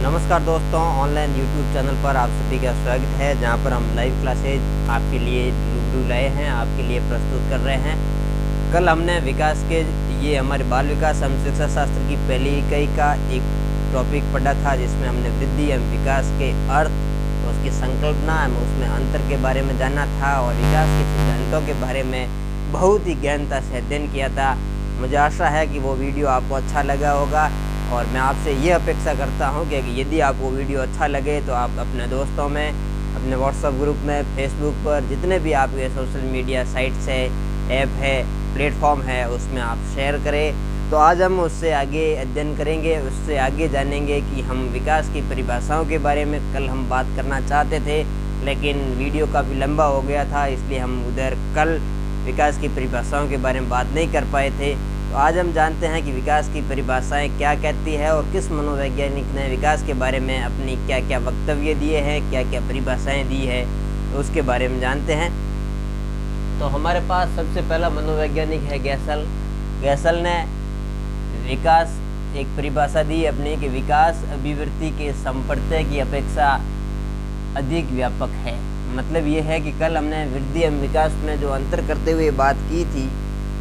नमस्कार दोस्तों, online YouTube channel पर आप सभी का स्वागत है, जहां पर हम लाइव क्लासेज आपके लिए रूबरू लाए हैं, आपके लिए प्रस्तुत कर रहे हैं। कल हमने विकास के ये हमारे बाल विकास एवं शिक्षा शास्त्र की पहली इकाई का एक टॉपिक पढ़ा था, जिसमें हमने वृद्धि एवं विकास के अर्थ, उसकी संकल्पना एवं उसमें अंतर के बारे में जाना था और विकास के सिद्धांतों के बारे में बहुत ही गहनता से अध्ययन किया था। मुझे आशा है कि वो वीडियो आपको अच्छा लगा होगा और मैं आपसे ये अपेक्षा करता हूँ कि यदि आपको वीडियो अच्छा लगे तो आप अपने दोस्तों में, अपने व्हाट्सएप ग्रुप में, फेसबुक पर, जितने भी आपके सोशल मीडिया साइट्स है, ऐप है, प्लेटफॉर्म है, उसमें आप शेयर करें। तो आज हम उससे आगे अध्ययन करेंगे, उससे आगे जानेंगे कि हम विकास की परिभाषाओं के बारे में कल हम बात करना चाहते थे, लेकिन वीडियो काफ़ी लंबा हो गया था, इसलिए हम उधर कल विकास की परिभाषाओं के बारे में बात नहीं कर पाए थे। तो आज हम जानते हैं कि विकास की परिभाषाएं क्या कहती है और किस मनोवैज्ञानिक ने विकास के बारे में अपनी क्या क्या वक्तव्य दिए हैं, क्या क्या परिभाषाएं दी है, तो उसके बारे में जानते हैं। तो हमारे पास सबसे पहला मनोवैज्ञानिक है गैसल। गैसल ने विकास एक परिभाषा दी अपनी कि विकास अभिवृत्ति के संप्रत्यय की अपेक्षा अधिक व्यापक है। मतलब ये है कि कल हमने वृद्धि एवं विकास में जो अंतर करते हुए बात की थी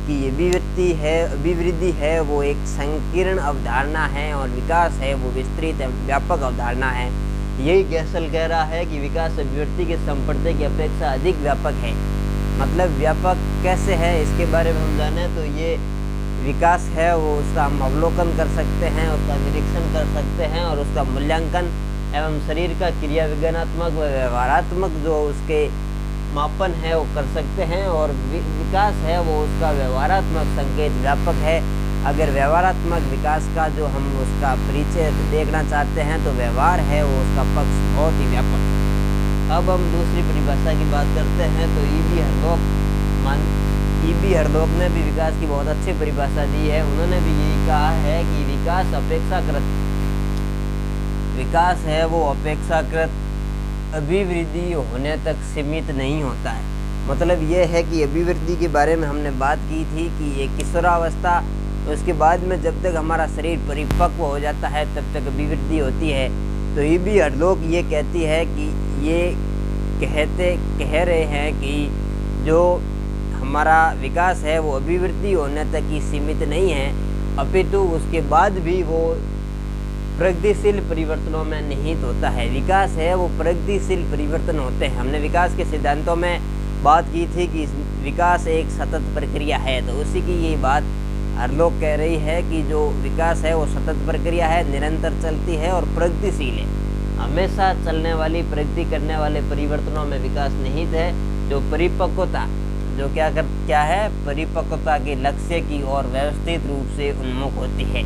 कि अभिवृद्धि है वो एक संकीर्ण अवधारणा है और विकास है वो विस्तृत एवं व्यापक अवधारणा है। यही गैसल कह रहा है कि विकास अभिवृत्ति के संप्रत्यय की अपेक्षा अधिक व्यापक है। मतलब व्यापक कैसे है, इसके बारे में हम जाने तो ये विकास है वो उसका हम अवलोकन कर सकते हैं, उसका निरीक्षण कर सकते हैं और उसका मूल्यांकन एवं शरीर का क्रिया विज्ञानात्मक व व्यवहारात्मक जो उसके मापन है वो कर सकते हैं। और विकास है वो उसका व्यवहारात्मक संकेत व्यापक है। अगर व्यवहारात्मक विकास का जो हम उसका परिचय देखना चाहते हैं तो व्यवहार है वो उसका पक्ष बहुत ही व्यापक है। अब हम दूसरी परिभाषा की बात करते हैं तो ईबी हरलोक ने भी विकास की बहुत अच्छी परिभाषा दी है। उन्होंने भी यही कहा है कि विकास है वो अपेक्षाकृत अभिवृद्धि होने तक सीमित नहीं होता है। मतलब ये है कि अभिवृद्धि के बारे में हमने बात की थी कि ये किशोरावस्था, उसके बाद में जब तक हमारा शरीर परिपक्व हो जाता है तब तक अभिवृद्धि होती है। तो ईबी हरलोक ये कहती है कि ये कह रहे हैं कि जो हमारा विकास है वो अभिवृद्धि होने तक ही सीमित नहीं है, अपितु उसके बाद भी वो प्रगतिशील परिवर्तनों में निहित होता है। विकास है वो प्रगतिशील परिवर्तन होते हैं। हमने विकास के सिद्धांतों में बात की थी कि विकास एक सतत प्रक्रिया है, तो उसी की ये बात हरलोक कह रही है कि जो विकास है वो सतत प्रक्रिया है, निरंतर चलती है और प्रगतिशील है। हमेशा चलने वाली, प्रगति करने वाले परिवर्तनों में विकास निहित है। जो परिपक्वता जो क्या है परिपक्वता के लक्ष्य की ओर व्यवस्थित रूप से उन्मुख होती है।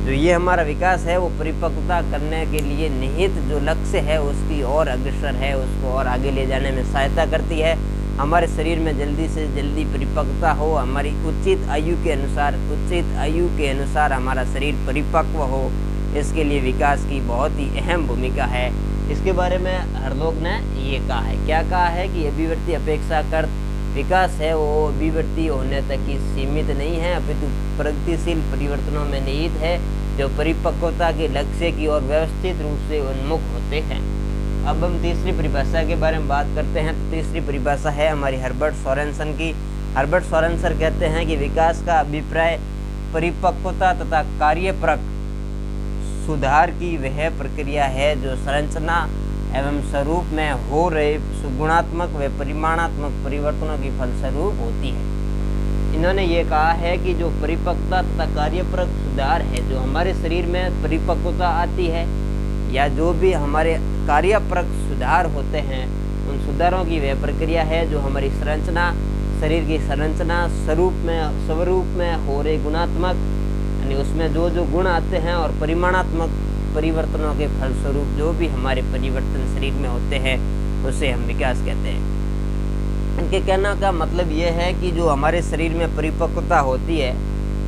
जो ये हमारा विकास है वो परिपक्वता करने के लिए निहित जो लक्ष्य है उसकी ओर अग्रसर है, उसको और आगे ले जाने में सहायता करती है। हमारे शरीर में जल्दी से जल्दी परिपक्वता हो, हमारी उचित आयु के अनुसार हमारा शरीर परिपक्व हो, इसके लिए विकास की बहुत ही अहम भूमिका है। इसके बारे में हरलोक ने ये कहा है, क्या कहा है कि अभिवृत्ति अपेक्षाकृत विकास है वो अभिवृत्ति होने तक ही सीमित नहीं है, अपितु प्रगतिशील परिवर्तनों में निहित है, जो परिपक्वता के लक्ष्य की ओर व्यवस्थित रूप से उन्मुख होते हैं। अब हम तीसरी परिभाषा के बारे में बात करते हैं। तो तीसरी परिभाषा है हमारी हर्बर्ट सोरेनसन की। हर्बर्ट सोरेनसन कहते हैं कि विकास का अभिप्राय परिपक्वता तथा कार्यपरक सुधार की वह प्रक्रिया है जो संरचना एवं स्वरूप में हो रहे गुणात्मक व परिमाणात्मक परिवर्तनों की फलस्वरूप होती है। इन्होंने ये कहा है कि जो परिपक्वता तथा कार्यपरक सुधार है, जो हमारे शरीर में परिपक्वता आती है या जो भी हमारे कार्यपरक सुधार होते हैं, उन सुधारों की वह प्रक्रिया है जो हमारी संरचना, शरीर की संरचना, स्वरूप में हो रहे गुणात्मक, यानी उसमें जो जो गुण आते हैं, और परिमाणात्मक परिवर्तनों के फलस्वरूप जो भी हमारे परिवर्तन शरीर में होते हैं उसे हम विकास कहते हैं। इनके कहने का मतलब ये है कि जो हमारे शरीर में परिपक्वता होती है,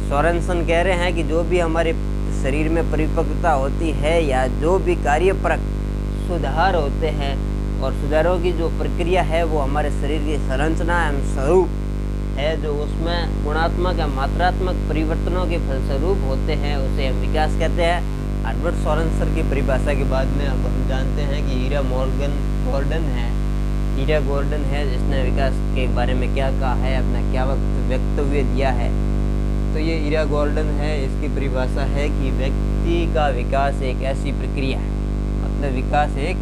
सोरेनसन कह रहे हैं कि जो भी हमारे शरीर में परिपक्वता होती है या जो भी कार्यपरक सुधार होते हैं और सुधारों की जो प्रक्रिया है वो हमारे शरीर की संरचना एवं स्वरूप है, जो उसमें गुणात्मक या मात्रात्मक परिवर्तनों के फलस्वरूप होते हैं, उसे हम विकास कहते हैं। हर्बर्ट सोरेनसन की परिभाषा के बाद में अब हम जानते हैं कि ईरा गॉर्डन है जिसने विकास के बारे में क्या कहा है, अपना क्या वक्तव्य दिया है। तो ये ईरा गॉर्डन है, इसकी परिभाषा है कि व्यक्ति का विकास एक ऐसी प्रक्रिया है, मतलब विकास एक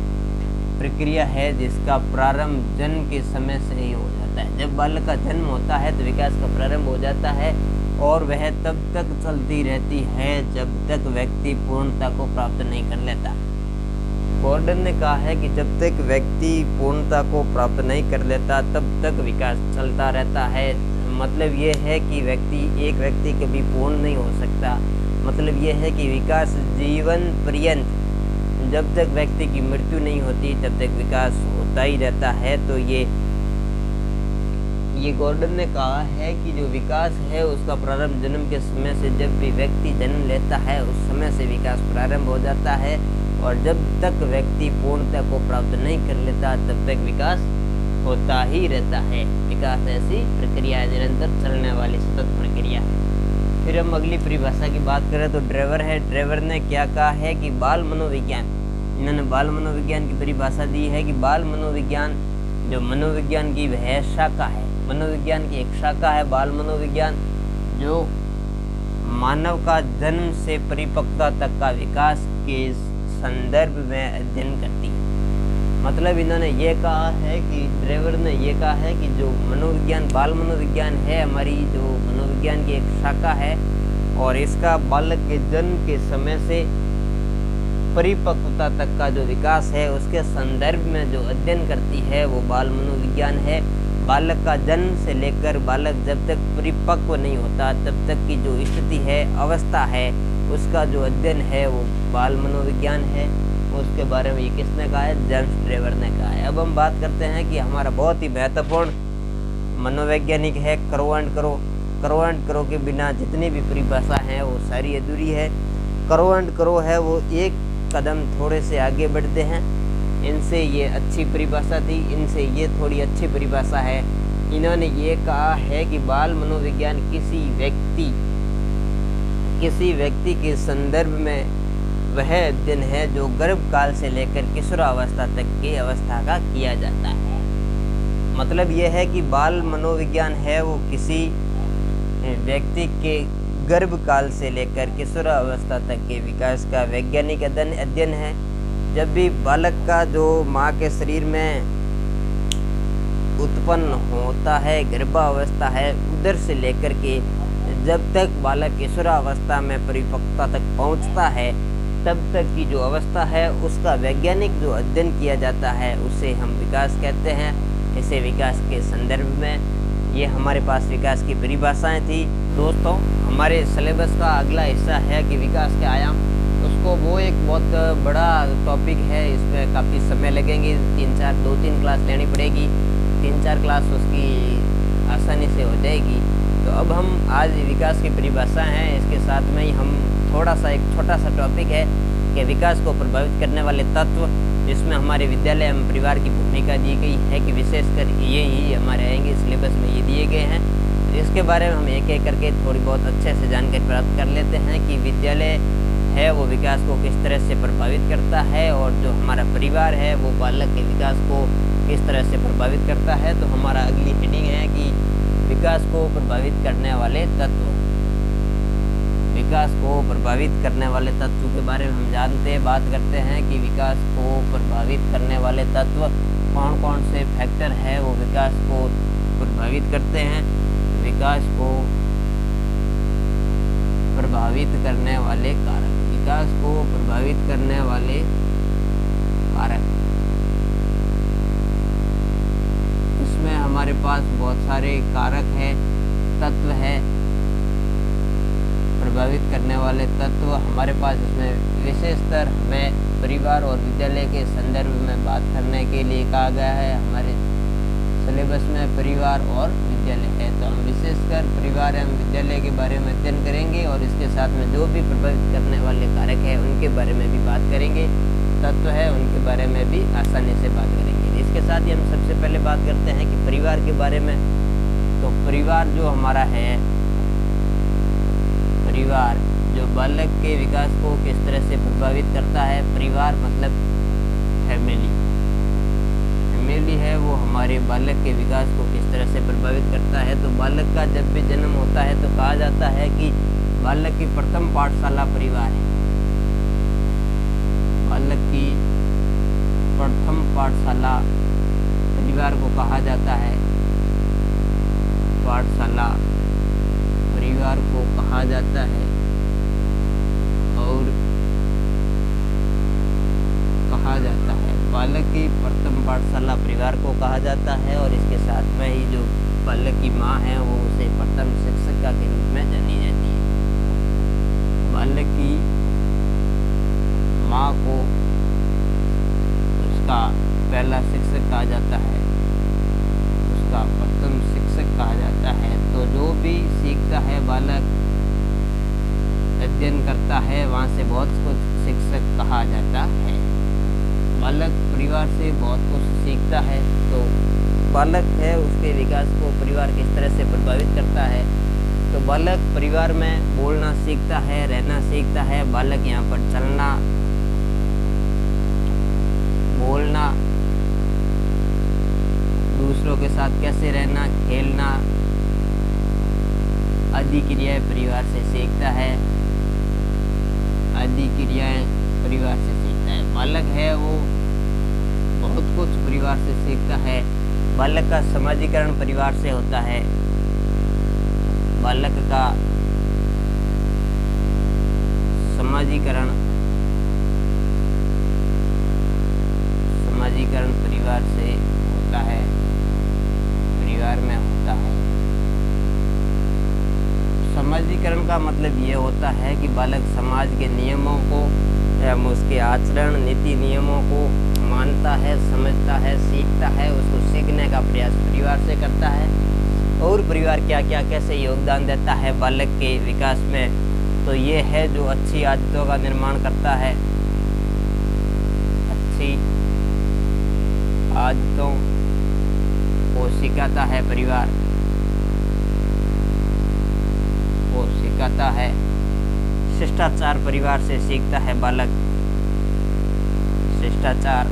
प्रक्रिया है जिसका प्रारंभ जन्म के समय से ही हो जाता है। जब बालक का जन्म होता है तो विकास का प्रारंभ हो जाता है और वह तब तक चलती रहती है जब तक व्यक्ति पूर्णता को प्राप्त नहीं कर लेता। गॉर्डन ने कहा है कि जब तक व्यक्ति पूर्णता को प्राप्त नहीं कर लेता तब तक विकास चलता रहता है। मतलब ये है कि एक व्यक्ति कभी पूर्ण नहीं हो सकता। मतलब ये है कि विकास जीवन पर्यंत, जब तक व्यक्ति की मृत्यु नहीं होती तब तक विकास होता ही रहता है। तो ये गॉर्डन ने कहा है कि जो विकास है उसका प्रारंभ जन्म के समय से, जब भी व्यक्ति जन्म लेता है उस समय से विकास प्रारंभ हो जाता है और जब तक व्यक्ति पूर्णता को प्राप्त नहीं कर लेता तब तक विकास होता ही रहता है। विकास ऐसी प्रक्रिया है, निरंतर चलने वाली सतत प्रक्रिया है। फिर हम अगली परिभाषा की बात करें तो ड्रेवर है। ड्रेवर ने क्या कहा है कि बाल मनोविज्ञान, इन्होंने बाल मनोविज्ञान की परिभाषा दी है कि बाल मनोविज्ञान जो मनोविज्ञान की वह शाखा है, मनोविज्ञान की एक शाखा है बाल मनोविज्ञान, जो मानव का जन्म से परिपक्वता तक का विकास के संदर्भ में अध्ययन करती है। मतलब इन्होंने ये कहा है कि ड्रेवर ने ये कहा है कि जो मनोविज्ञान, बाल मनोविज्ञान है, हमारी जो मनोविज्ञान की एक शाखा है और इसका बालक के जन्म के समय से परिपक्वता तक का जो विकास है उसके संदर्भ में जो अध्ययन करती है वो बाल मनोविज्ञान है। बालक का जन्म से लेकर बालक जब तक परिपक्व नहीं होता तब तक की जो स्थिति है, अवस्था है, उसका जो अध्ययन है वो बाल मनोविज्ञान है। उसके बारे में ये किसने कहा है? जेम्स ड्रेवर ने कहा है। अब हम बात करते हैं कि हमारा बहुत ही महत्वपूर्ण मनोवैज्ञानिक है करो एंड करो। करो एंड करो के बिना जितनी भी परिभाषा है वो सारी अधूरी है। करो एंड करो है वो एक कदम थोड़े से आगे बढ़ते हैं। इनसे ये अच्छी परिभाषा थी, इनसे ये थोड़ी अच्छी परिभाषा है। इन्होंने ये कहा है कि बाल मनोविज्ञान किसी व्यक्ति के संदर्भ में वह अध्ययन है जो गर्भकाल से लेकर किशोरावस्था तक की अवस्था का किया जाता है। मतलब यह है कि बाल मनोविज्ञान है वो किसी व्यक्ति के गर्भकाल से लेकर किशोरावस्था तक के विकास का वैज्ञानिक अध्ययन है। जब भी बालक का जो माँ के शरीर में उत्पन्न होता है, गर्भावस्था है, उधर से लेकर के जब तक बालक किशोरावस्था में परिपक्वता तक पहुँचता है तब तक की जो अवस्था है उसका वैज्ञानिक जो अध्ययन किया जाता है उसे हम विकास कहते हैं। इसे विकास के संदर्भ में ये हमारे पास विकास की परिभाषाएं थी। दोस्तों, हमारे सिलेबस का अगला हिस्सा है कि विकास के आयाम, उसको वो एक बहुत बड़ा टॉपिक है, इसमें काफ़ी समय लगेंगे, 2-3 क्लास लेनी पड़ेगी, 3-4 क्लास उसकी आसानी से हो जाएगी। तो अब हम आज विकास की परिभाषा हैं, इसके साथ में ही हम एक छोटा सा टॉपिक है कि विकास को प्रभावित करने वाले तत्व, जिसमें हमारे विद्यालय एवं परिवार की भूमिका दी गई है कि विशेषकर ये ही हमारे आएंगे, सिलेबस में ये दिए गए हैं। तो इसके बारे में हम एक एक करके थोड़ी बहुत अच्छे से जानकारी प्राप्त कर लेते हैं कि विद्यालय है वो विकास को किस तरह से प्रभावित करता है और जो हमारा परिवार है वो बालक के विकास को किस तरह से प्रभावित करता है। तो हमारा अगली हेडिंग है कि विकास को प्रभावित करने वाले तत्व। विकास को प्रभावित करने वाले तत्व के बारे में हम बात करते हैं कि विकास को प्रभावित करने वाले तत्व कौन कौन से फैक्टर है वो विकास को प्रभावित करते हैं। विकास को प्रभावित करने वाले कारक, विकास को प्रभावित करने वाले कारक, इसमें हमारे पास बहुत सारे कारक हैं, तत्व है। प्रभावित करने वाले तत्व हमारे पास इसमें विशेषतर हमें परिवार और विद्यालय के संदर्भ में बात करने के लिए कहा गया है। हमारे सिलेबस में परिवार और विद्यालय है, तो हम विशेषकर परिवार एवं विद्यालय के बारे में अध्ययन करेंगे और इसके साथ में जो भी प्रभावित करने वाले कारक है उनके बारे में भी बात करेंगे, तत्व है उनके बारे में भी आसानी से बात करेंगे। इसके साथ ही हम सबसे पहले बात करते हैं कि परिवार के बारे में। तो परिवार जो हमारा है, परिवार जो बालक के विकास को किस तरह से प्रभावित करता है। परिवार मतलब फैमिली है वो हमारे बालक के विकास को किस तरह से प्रभावित करता है। तो बालक का जब भी जन्म होता है तो कहा जाता है कि बालक की प्रथम पाठशाला परिवार है। बालक की प्रथम पाठशाला परिवार को कहा जाता है। पाठशाला परिवार को कहा जाता है और कहा जाता है बालक की प्रथम पाठशाला परिवार को कहा जाता है। और इसके साथ में ही जो बालक की माँ है वो उसे प्रथम शिक्षिका के रूप में जानी जाती है। बालक की माँ को उसका पहला शिक्षक कहा जाता है, उसका प्रथम शिक्षक कहा जाता है। तो जो भी सीखता है बालक, अध्ययन करता है, वहाँ से बहुत कुछ शिक्षक कहा जाता है। बालक परिवार से बहुत कुछ सीखता है। तो बालक है उसके विकास को परिवार किस तरह से प्रभावित करता है। तो बालक परिवार में बोलना सीखता है, रहना सीखता है। बालक यहाँ पर चलना, बोलना, दूसरों के साथ कैसे रहना, खेलना आदि क्रियाएं परिवार से सीखता है। आदि क्रियाएं परिवार से सीखता है। बालक है वो बहुत कुछ परिवार से सीखता है। बालक का समाजीकरण परिवार से होता है। बालक का समाजीकरण परिवार से होता है, परिवार में होता है। समाजीकरण का मतलब ये होता है कि बालक समाज के नियमों को एवं उसके आचरण, नीति नियमों को मानता है, समझता है, सीखता है। उसको सीखने का प्रयास परिवार से करता है। और परिवार क्या क्या कैसे योगदान देता है बालक के विकास में। तो ये है जो अच्छी आदतों का निर्माण करता है। अच्छी आदतों को सिखाता है परिवार, को सिखाता है। शिष्टाचार परिवार से सीखता है बालक। शिष्टाचार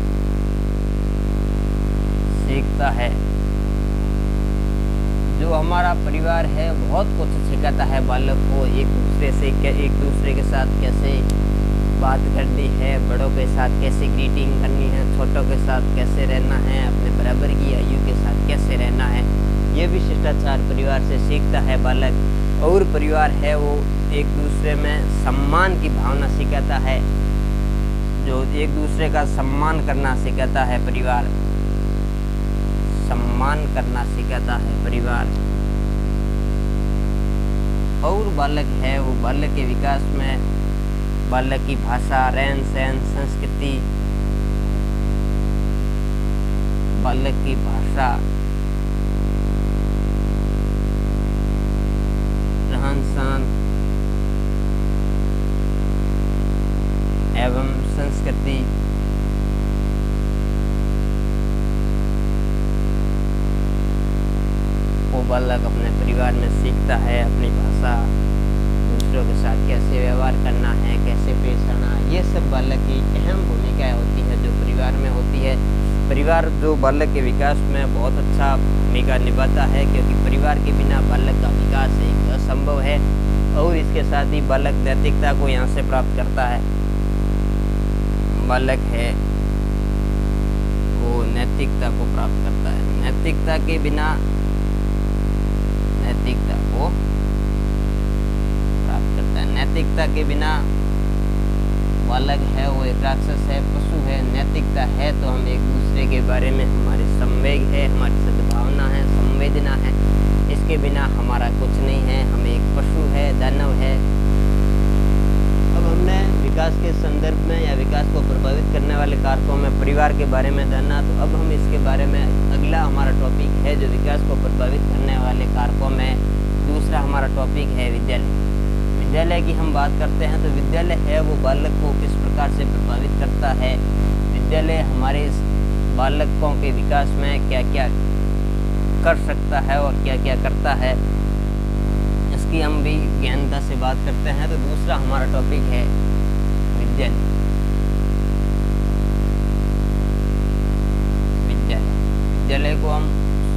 सीखता है। जो हमारा परिवार है बहुत कुछ सिखाता है बालक को। एक दूसरे के साथ कैसे बात करनी है, बड़ों के साथ कैसे ग्रीटिंग करनी है, छोटों के साथ कैसे रहना है, अपने बराबर की आयु के साथ कैसे रहना है, ये भी शिष्टाचार परिवार से सीखता है बालक। और परिवार है वो एक दूसरे में सम्मान की भावना सिखाता है। जो एक दूसरे का सम्मान करना सिखाता है परिवार, सम्मान करना सिखाता है परिवार। और बालक है वो बालक के विकास में बालक की भाषा, रहन सहन, संस्कृति, बालक की भाषा, रहन सहन एवं संस्कृति को बालक अपने परिवार में सीखता है। अपनी भाषा, दूसरों के साथ कैसे व्यवहार करना है, कैसे पेश आना, ये सब बालक की अहम भूमिकाएं होती है जो परिवार में होती है। परिवार जो बालक के विकास में बहुत अच्छा भूमिका निभाता है, क्योंकि परिवार के बिना बालक का विकास एक असंभव है। और इसके साथ ही बालक नैतिकता को यहाँ से प्राप्त करता है। बालक है वो नैतिकता को प्राप्त करता है। नैतिकता के बिना नैतिकता को प्राप्त करता है। नैतिकता के बिना बालक है वो एक राक्षस है, पशु है। नैतिकता है तो हम एक दूसरे के बारे में हमारी संवेग है, हमारी सद्भावना है, संवेदना है। इसके बिना हमारा कुछ नहीं है। हम एक पशु है, दानव है। अब हमने विकास के संदर्भ में या विकास को प्रभावित करने वाले कारकों में परिवार के बारे में जाना। तो अब हम इसके बारे में अगला हमारा टॉपिक है जो विकास को प्रभावित करने वाले कारकों में दूसरा हमारा टॉपिक है विद्यालय। विद्यालय की हम बात करते हैं तो विद्यालय है वो बालक को किस प्रकार से प्रभावित करता है। विद्यालय हमारे बालकों के विकास में क्या क्या कर सकता है और क्या क्या करता है, इस उसकी हम भी ज्ञानता से बात करते हैं। तो दूसरा हमारा टॉपिक है विद्यालय। विद्यालय को हम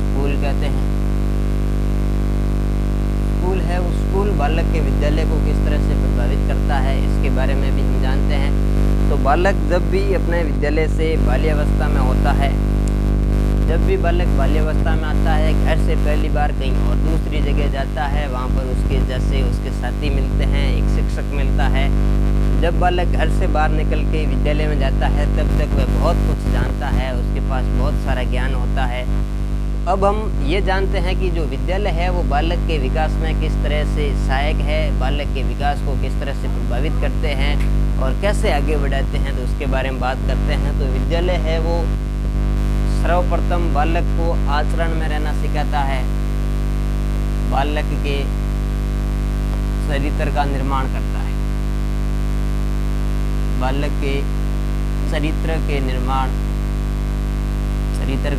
स्कूल कहते हैं। स्कूल है वो स्कूल बालक के विद्यालय को किस तरह से प्रभावित करता है, इसके बारे में भी हम जानते हैं। तो बालक जब भी अपने विद्यालय से बाल्यावस्था में होता है, जब भी बालक बाल्यावस्था में आता है, घर से पहली बार कहीं और दूसरी जगह जाता है, वहाँ पर उसके जैसे उसके साथी मिलते हैं, एक शिक्षक मिलता है। जब बालक घर से बाहर निकल के विद्यालय में जाता है, तब तक वह बहुत कुछ जानता है, उसके पास बहुत सारा ज्ञान होता है। अब हम ये जानते हैं कि जो विद्यालय है वो बालक के विकास में किस तरह से सहायक है, बालक के विकास को किस तरह से प्रभावित करते हैं और कैसे आगे बढ़ाते हैं, तो उसके बारे में बात करते हैं। तो विद्यालय है वो सर्वप्रथम बालक को आचरण में रहना सिखाता है, बालक के चरित्र का निर्माण करता है, बालक के चरित्र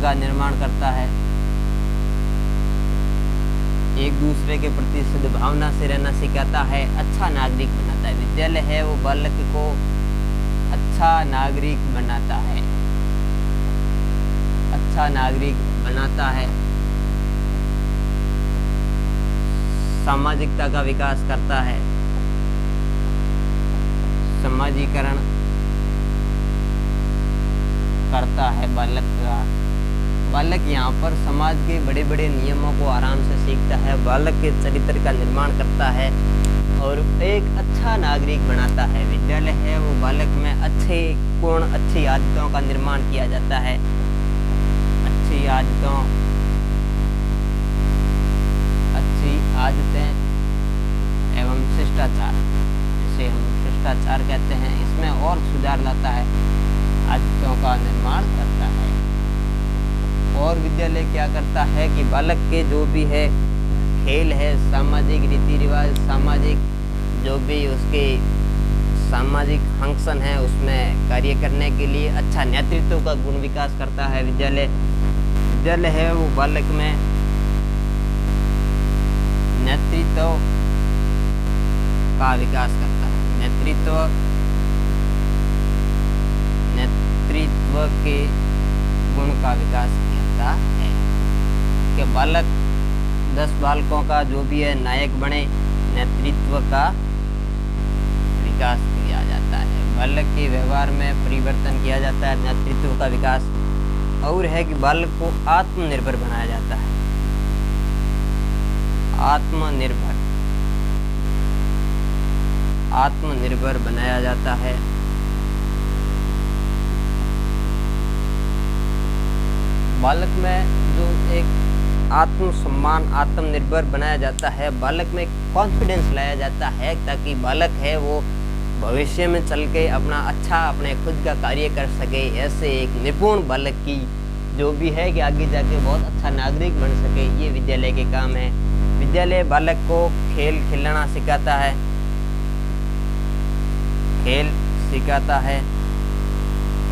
का निर्माण करता है, एक दूसरे के प्रति सद्भावना से रहना सिखाता है, अच्छा नागरिक बनाता है। विद्यालय है वो बालक को अच्छा नागरिक बनाता है, अच्छा नागरिक बनाता है, सामाजिकता का विकास करता है, समाजीकरण करता है बालक का। बालक यहाँ पर समाज के बड़े बड़े नियमों को आराम से सीखता है, बालक के चरित्र का निर्माण करता है और एक अच्छा नागरिक बनाता है। विद्यालय है वो बालक में अच्छे गुण, अच्छी आदतों का निर्माण किया जाता है, अच्छी आदतें एवं शिष्टाचार, जिसे हम शिष्टाचार कहते हैं, इसमें और सुधार लाता है, आदतों का निर्माण करता है। और विद्यालय क्या करता है कि बालक के जो भी है खेल है, सामाजिक रीति रिवाज, सामाजिक जो भी उसके सामाजिक फंक्शन है, उसमें कार्य करने के लिए अच्छा नेतृत्व का गुण विकास करता है। विद्यालय है वो बालक में नेतृत्व का विकास करता है, नेतृत्व के गुण का विकास करता है कि बालक 10 बालकों का जो भी है नायक बने, नेतृत्व का विकास किया जाता है, बालक के व्यवहार में परिवर्तन किया जाता है, नेतृत्व का विकास। और है कि बालक को आत्मनिर्भर बनाया जाता है, आत्मनिर्भर बनाया जाता है। बालक में जो एक आत्मसम्मान, आत्मनिर्भर बनाया जाता है, बालक में कॉन्फिडेंस लाया जाता है, ताकि बालक है वो भविष्य में चल के अपने खुद का कार्य कर सके। ऐसे एक निपुण बालक की जो भी है कि आगे जाके बहुत अच्छा नागरिक बन सके, ये विद्यालय के काम है। विद्यालय बालक को खेल खिलाना सिखाता है,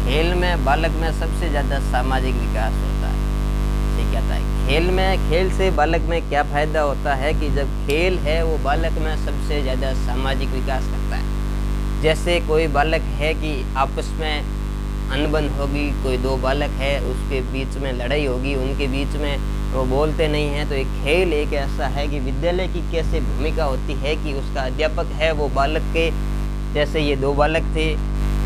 खेल में बालक में सबसे ज़्यादा सामाजिक विकास होता है, सिखाता है। खेल से बालक में क्या फ़ायदा होता है कि जब खेल है वो बालक में सबसे ज़्यादा सामाजिक विकास करता है। जैसे कोई बालक है कि आपस में अनबन होगी, कोई 2 बालक है उसके बीच में लड़ाई होगी, उनके बीच में वो बोलते नहीं हैं, तो एक खेल एक ऐसा है कि विद्यालय की कैसे भूमिका होती है कि उसका अध्यापक है वो बालक के, जैसे ये 2 बालक थे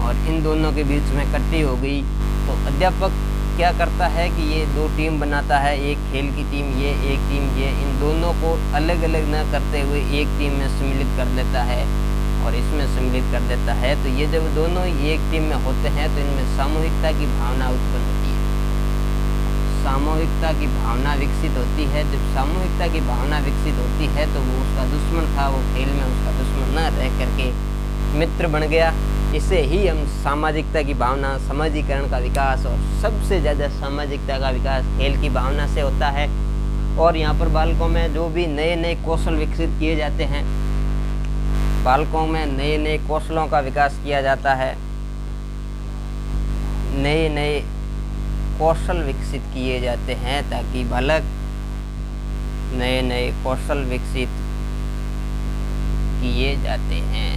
और इन दोनों के बीच में कट्टी हो गई, तो अध्यापक क्या करता है कि ये 2 टीम बनाता है, एक खेल की टीम ये, एक टीम ये, इन दोनों को अलग अलग न करते हुए एक टीम में सम्मिलित कर देता है और इसमें सम्मिलित कर देता है। तो ये जब दोनों एक टीम में होते हैं तो इनमें सामूहिकता की भावना उत्पन्न होती है, सामूहिकता की भावना विकसित होती है। जब सामूहिकता की भावना विकसित होती है तो वो उसका दुश्मन था, वो खेल में उसका दुश्मन न रह करके मित्र बन गया। इसे ही हम सामाजिकता की भावना, समाजीकरण का विकास, और सबसे ज़्यादा सामाजिकता का विकास खेल की भावना से होता है। और यहाँ पर बालकों में जो भी नए नए कौशल विकसित किए जाते हैं, बालकों में नए नए कौशलों का विकास किया जाता है, नए नए कौशल विकसित किए जाते हैं ताकि बालक नए नए कौशल विकसित किए जाते हैं।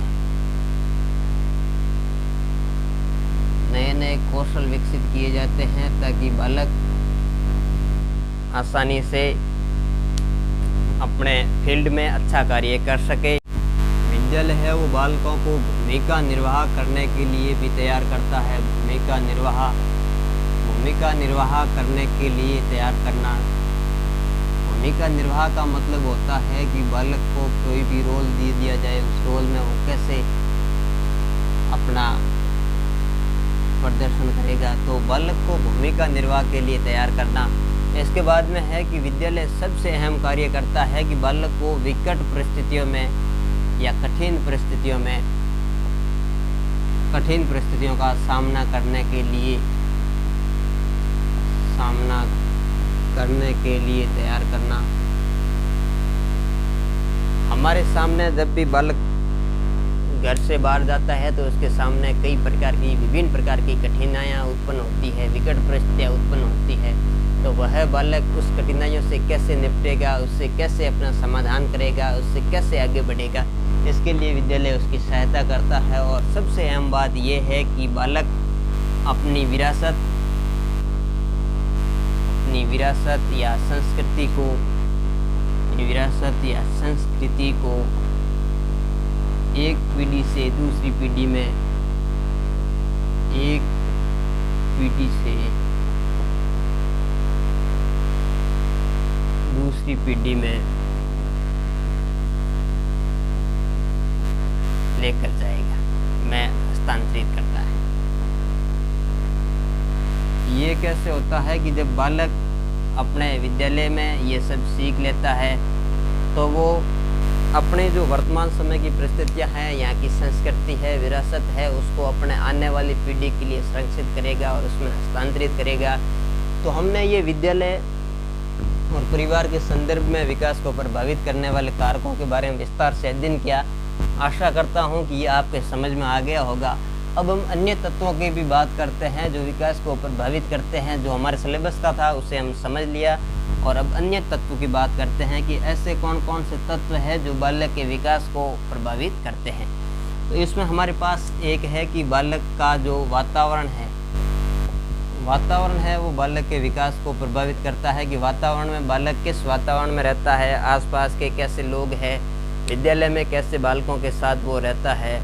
नए नए कौशल विकसित किए जाते हैं ताकि बालक आसानी से अपने फील्ड में अच्छा कार्य कर सके। विद्यालय है वो बालकों को भूमिका निर्वाह करने के लिए भी तैयार करता है। भूमिका निर्वाह करने के लिए तैयार करना। भूमिका निर्वाह का मतलब होता है कि बालक को कोई भी रोल दे दिया जाए, उस रोल में वो कैसे अपना प्रदर्शन करेगा, तो बालक को भूमिका निर्वाह के लिए तैयार करना। इसके बाद में है कि विद्यालय सबसे अहम कार्य करता है कि बालक को विकट परिस्थितियों में या कठिन परिस्थितियों का सामना करने के लिए तैयार करना। हमारे सामने जब भी बालक घर से बाहर जाता है तो उसके सामने विभिन्न प्रकार की कठिनाइयाँ उत्पन्न होती है, विकट परिस्थितियाँ उत्पन्न होती है। तो वह बालक उस कठिनाइयों से कैसे निपटेगा, उससे कैसे अपना समाधान करेगा, उससे कैसे आगे बढ़ेगा, इसके लिए विद्यालय उसकी सहायता करता है। और सबसे अहम बात यह है कि बालक अपनी विरासत या संस्कृति को एक पीढ़ी से दूसरी पीढ़ी में लेकर जाएगा, हस्तांतरित करता है। ये कैसे होता है कि जब बालक अपने विद्यालय में ये सब सीख लेता है तो वो अपने जो वर्तमान समय की परिस्थितियाँ हैं, यहाँ की संस्कृति है, विरासत है, उसको अपने आने वाली पीढ़ी के लिए संरक्षित करेगा और उसमें हस्तांतरित करेगा। तो हमने ये विद्यालय और परिवार के संदर्भ में विकास को प्रभावित करने वाले कारकों के बारे में विस्तार से अध्ययन किया। आशा करता हूँ कि ये आपके समझ में आ गया होगा। अब हम अन्य तत्वों की भी बात करते हैं जो विकास को प्रभावित करते हैं। जो हमारे सिलेबस का था उसे हम समझ लिया, और अब अन्य तत्व की बात करते हैं कि ऐसे कौन कौन से तत्व हैं जो बालक के विकास को प्रभावित करते हैं। तो इसमें हमारे पास एक है कि बालक का जो वातावरण है वो बालक के विकास को प्रभावित करता है। कि वातावरण में बालक किस वातावरण में रहता है, आसपास के कैसे लोग हैं, विद्यालय में कैसे बालकों के साथ वो रहता है,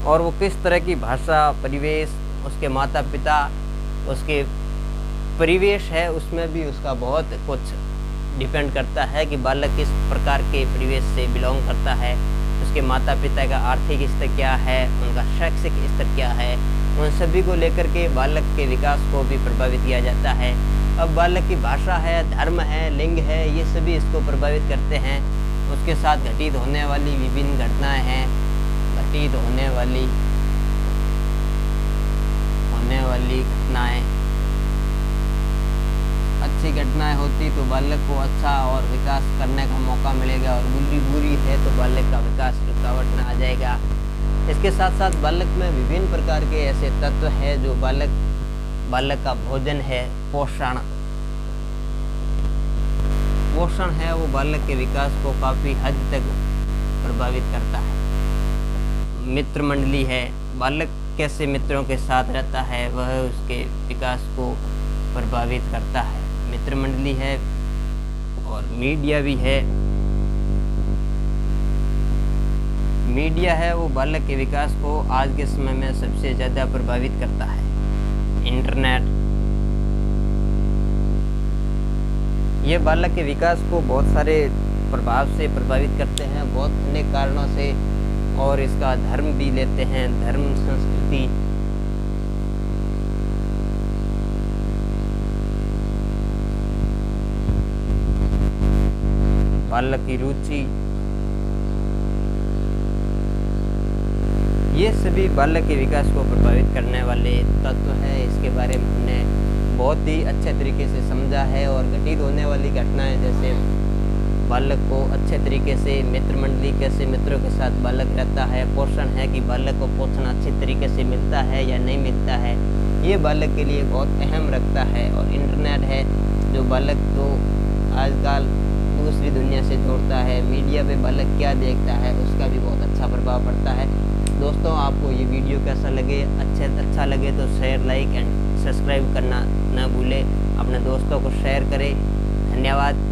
और वो किस तरह की भाषा, परिवेश, उसके माता पिता, उसके परिवेश है, उसमें भी उसका बहुत कुछ डिपेंड करता है कि बालक किस प्रकार के परिवेश से बिलोंग करता है, उसके माता पिता का आर्थिक स्तर क्या है, उनका शैक्षिक स्तर क्या है, उन सभी को लेकर के बालक के विकास को भी प्रभावित किया जाता है। अब बालक की भाषा है, धर्म है, लिंग है, ये सभी इसको प्रभावित करते हैं। उसके साथ घटित होने वाली विभिन्न घटनाएं हैं, घटित होने वाली घटनाएं, अच्छी घटनाएं होती तो बालक को अच्छा और विकास करने का मौका मिलेगा, और बुरी है तो बालक का विकास रुकावट में आ जाएगा। इसके साथ साथ बालक में विभिन्न प्रकार के ऐसे तत्व हैं जो बालक का भोजन है, पोषण है, वो बालक के विकास को काफ़ी हद तक प्रभावित करता है। मित्र मंडली है, बालक कैसे मित्रों के साथ रहता है वह उसके विकास को प्रभावित करता है। मित्र मंडली है, और मीडिया भी है। मीडिया है वो बालक के विकास को आज के समय में सबसे ज़्यादा प्रभावित करता है। इंटरनेट ये बालक के विकास को बहुत सारे प्रभाव से प्रभावित करते हैं, बहुत अनेक कारणों से। और इसका धर्म भी लेते हैं, धर्म, संस्कृति, बालक की रुचि, ये सभी बालक के विकास को प्रभावित करने वाले तत्व हैं। इसके बारे में हमने बहुत ही अच्छे तरीके से समझा है। और घटित होने वाली घटनाएं जैसे बालक को अच्छे तरीके से मित्र मंडली, कैसे मित्रों के साथ बालक रहता है, पोषण है कि बालक को पोषण अच्छे तरीके से मिलता है या नहीं मिलता है, ये बालक के लिए बहुत अहम रखता है। और इंटरनेट है जो बालक को आजकल दूसरी दुनिया से जोड़ता है। मीडिया पे बालक क्या देखता है उसका भी बहुत अच्छा प्रभाव पड़ता है। दोस्तों, आपको ये वीडियो कैसा लगे, अच्छा लगे तो शेयर, लाइक एंड सब्सक्राइब करना न भूलें। अपने दोस्तों को शेयर करें। धन्यवाद।